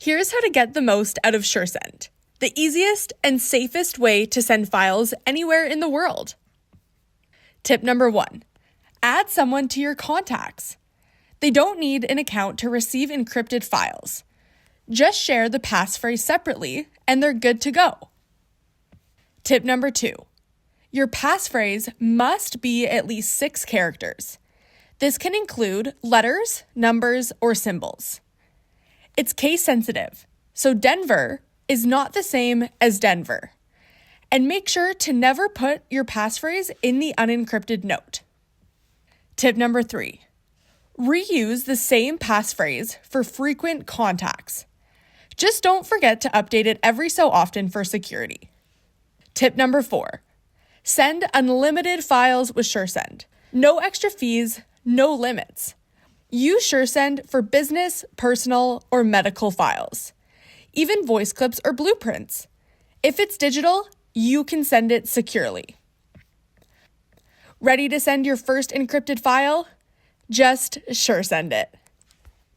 Here's how to get the most out of SureSend, the easiest and safest way to send files anywhere in the world. Tip number 1, add someone to your contacts. They don't need an account to receive encrypted files. Just share the passphrase separately and they're good to go. Tip number 2, your passphrase must be at least 6 characters. This can include letters, numbers, or symbols. It's case sensitive, so Denver is not the same as Denver. And make sure to never put your passphrase in the unencrypted note. Tip number 3, reuse the same passphrase for frequent contacts. Just don't forget to update it every so often for security. Tip number 4, send unlimited files with SureSend. No extra fees, no limits. Use SureSend for business, personal, or medical files. Even voice clips or blueprints. If it's digital, you can send it securely. Ready to send your first encrypted file? Just SureSend it.